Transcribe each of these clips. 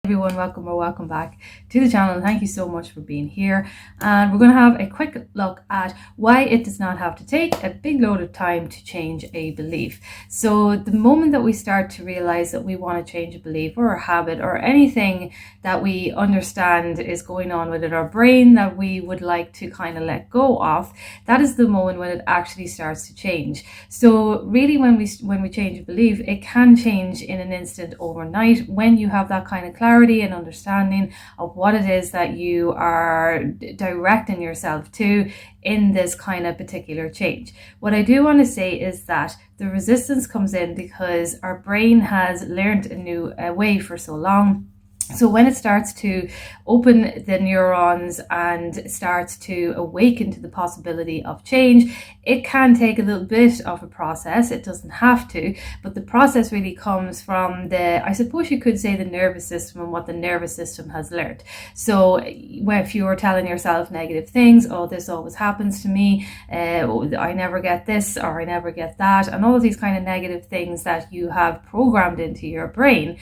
Everyone, welcome back to the channel. Thank you so much for being here, and we're going to have a quick look at why it does not have to take a big load of time to change a belief. So the moment that we start to realize that we want to change a belief or a habit or anything that we understand is going on within our brain that we would like to kind of let go of, that is the moment when it actually starts to change. So really, when we change a belief, it can change in an instant overnight when you have that kind of clarity and understanding of what it is that you are directing yourself to in this kind of particular change. What I do want to say is that the resistance comes in because our brain has learned a new way for so long. So when it starts to open the neurons and starts to awaken to the possibility of change, it can take a little bit of a process. It doesn't have to, but the process really comes from I suppose you could say, the nervous system and what the nervous system has learned. So if you were telling yourself negative things, oh, this always happens to me, I never get this or I never get that, and all of these kind of negative things that you have programmed into your brain,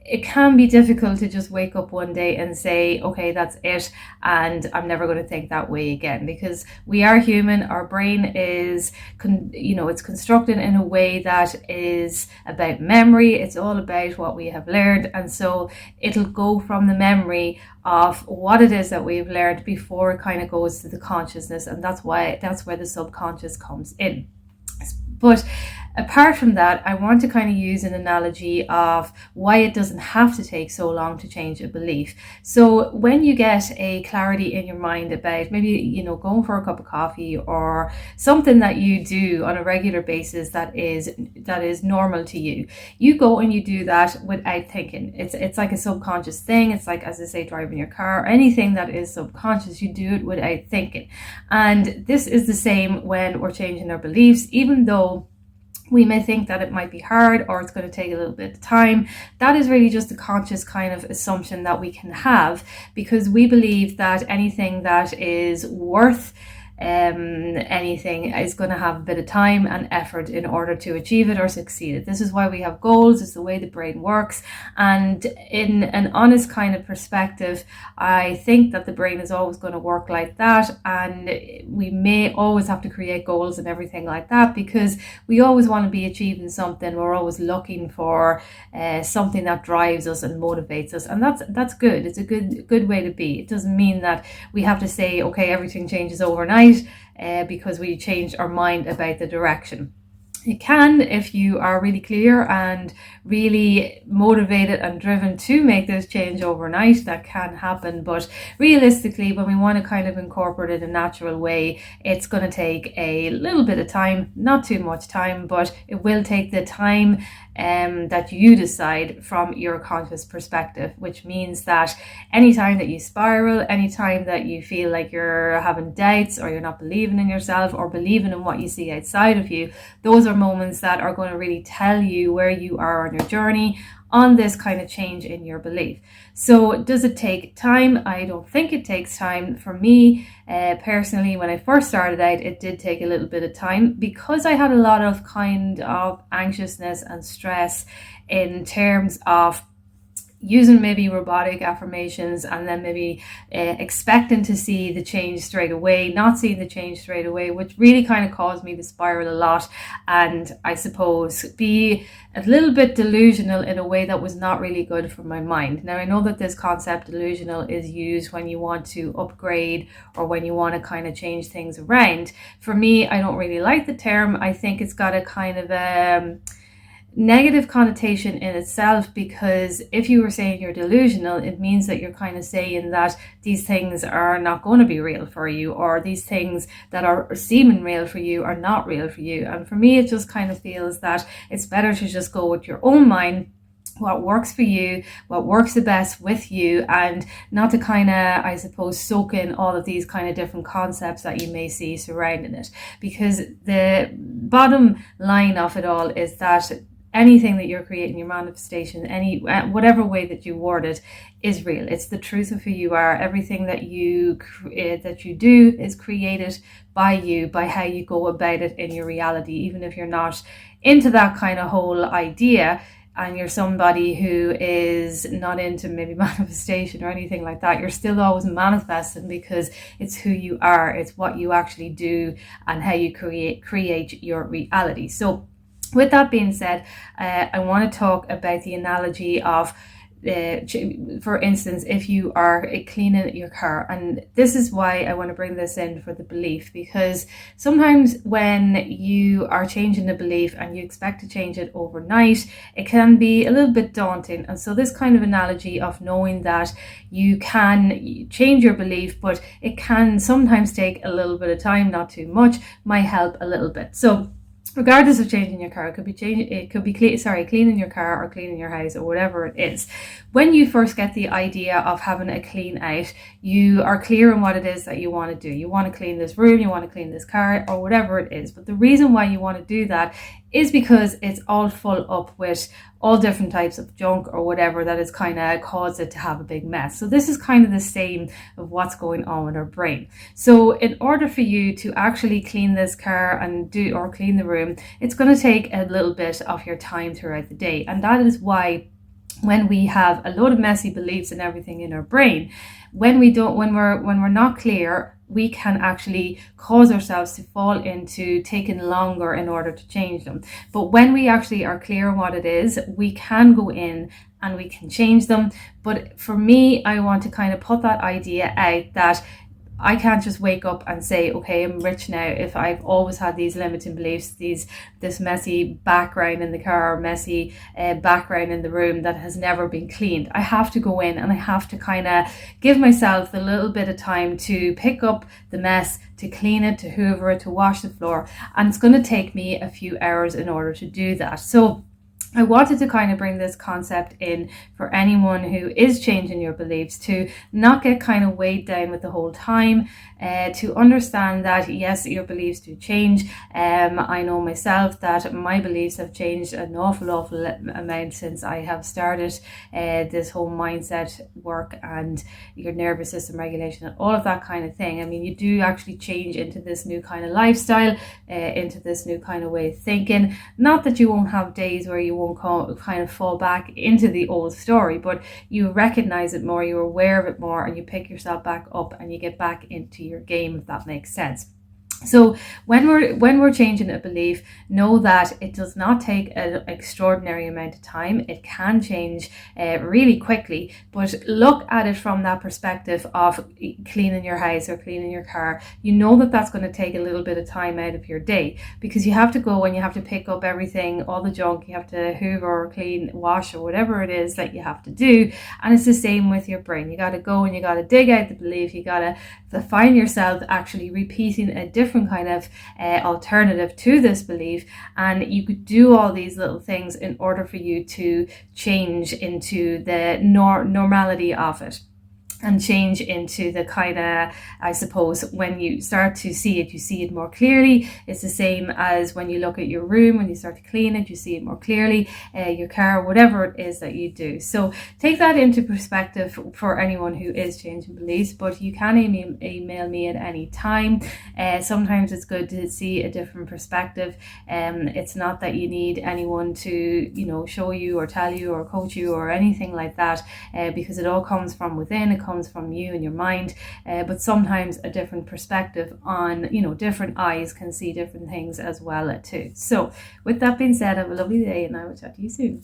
it can be difficult to just wake up one day and say, okay, that's it, and I'm never going to think that way again, because we are human. Our brain is, it's constructed in a way that is about memory. It's all about what we have learned, and so it'll go from the memory of what it is that we've learned before it kind of goes to the consciousness, and that's where the subconscious comes in. But apart from that, I want to kind of use an analogy of why it doesn't have to take so long to change a belief. So when you get a clarity in your mind about maybe, going for a cup of coffee or something that you do on a regular basis that is normal to you, you go and you do that without thinking. It's like a subconscious thing. It's like, as I say, driving your car, or anything that is subconscious, you do it without thinking. And this is the same when we're changing our beliefs, even though we may think that it might be hard or it's going to take a little bit of time. That is really just a conscious kind of assumption that we can have, because we believe that anything that is worth anything is going to have a bit of time and effort in order to achieve it or succeed it. This is why we have goals. It's the way the brain works. And in an honest kind of perspective, I think that the brain is always going to work like that. And we may always have to create goals and everything like that, because we always want to be achieving something. We're always looking for something that drives us and motivates us. And that's good. It's a good way to be. It doesn't mean that we have to say, okay, everything changes overnight because we changed our mind about the direction. It can, if you are really clear and really motivated and driven to make this change overnight, that can happen. But realistically, when we want to kind of incorporate it in a natural way, it's going to take a little bit of time, not too much time, but it will take the time that you decide from your conscious perspective, which means that anytime that you spiral, anytime that you feel like you're having doubts or you're not believing in yourself or believing in what you see outside of you, those are moments that are going to really tell you where you are on your journey on this kind of change in your belief. So does it take time? I don't think it takes time. For me, personally, when I first started out, it did take a little bit of time, because I had a lot of kind of anxiousness and stress in terms of using maybe robotic affirmations and then maybe expecting to see the change straight away, not seeing the change straight away, which really kind of caused me to spiral a lot, and I suppose be a little bit delusional in a way that was not really good for my mind. Now, I know that this concept delusional is used when you want to upgrade or when you want to kind of change things around. For me, I don't really like the term. I think it's got a kind of negative connotation in itself, because if you were saying you're delusional, it means that you're kind of saying that these things are not going to be real for you, or these things that are seeming real for you are not real for you. And for me, it just kind of feels that it's better to just go with your own mind, what works for you, what works the best with you, and not to kind of, I suppose, soak in all of these kind of different concepts that you may see surrounding it. Because the bottom line of it all is that anything that you're creating, your manifestation, whatever way that you word it, is real. It's the truth of who you are. Everything that you do is created by you, by how you go about it in your reality. Even if you're not into that kind of whole idea, and you're somebody who is not into maybe manifestation or anything like that, you're still always manifesting, because it's who you are, it's what you actually do, and how you create your reality. So with that being said, I want to talk about the analogy of, for instance, if you are cleaning your car. And this is why I want to bring this in for the belief, because sometimes when you are changing the belief and you expect to change it overnight, it can be a little bit daunting. And so this kind of analogy of knowing that you can change your belief, but it can sometimes take a little bit of time, not too much, might help a little bit. So regardless of changing your car, it could be cleaning your car or cleaning your house or whatever it is. When you first get the idea of having a clean out, you are clear on what it is that you want to do. You want to clean this room, you want to clean this car, or whatever it is. But the reason why you want to do that is because it's all full up with all different types of junk or whatever that has kind of caused it to have a big mess. So this is kind of the same of what's going on with our brain. So in order for you to actually clean this car and clean the room, it's going to take a little bit of your time throughout the day. And that is why when we have a load of messy beliefs and everything in our brain, when we're not clear, we can actually cause ourselves to fall into taking longer in order to change them. But when we actually are clear on what it is, we can go in and we can change them. But for me, I want to kind of put that idea out that I can't just wake up and say, okay, I'm rich now, if I've always had these limiting beliefs, this messy background in the car, messy background in the room that has never been cleaned. I have to go in and I have to kind of give myself a little bit of time to pick up the mess, to clean it, to hoover it, to wash the floor. And it's going to take me a few hours in order to do that. So I wanted to kind of bring this concept in for anyone who is changing your beliefs, to not get kind of weighed down with the whole time, to understand that yes, your beliefs do change. I know myself that my beliefs have changed an awful amount since I have started this whole mindset work and your nervous system regulation and all of that kind of thing. I mean, you do actually change into this new kind of lifestyle, into this new kind of way of thinking. Not that you won't have days where you won't kind of fall back into the old story, but you recognize it more, you're aware of it more, and you pick yourself back up and you get back into your game, if that makes sense. So when we're changing a belief, know that it does not take an extraordinary amount of time. It can change really quickly, but look at it from that perspective of cleaning your house or cleaning your car. You know that that's going to take a little bit of time out of your day, because you have to go and you have to pick up everything, all the junk, you have to hoover or clean, wash, or whatever it is that you have to do. And it's the same with your brain. You got to go and you got to dig out the belief. You got to find yourself actually repeating a different kind of alternative to this belief, and you could do all these little things in order for you to change into the normality of it. And change into the kind of, I suppose, when you start to see it, you see it more clearly. It's the same as when you look at your room, when you start to clean it, you see it more clearly, your car, whatever it is that you do. So take that into perspective for anyone who is changing beliefs, but you can email me at any time. Sometimes it's good to see a different perspective. It's not that you need anyone to, show you or tell you or coach you or anything like that, because it all comes from within. It comes from you and your mind, but sometimes a different perspective on different eyes can see different things as well too. So with that being said, have a lovely day and I will chat to you soon.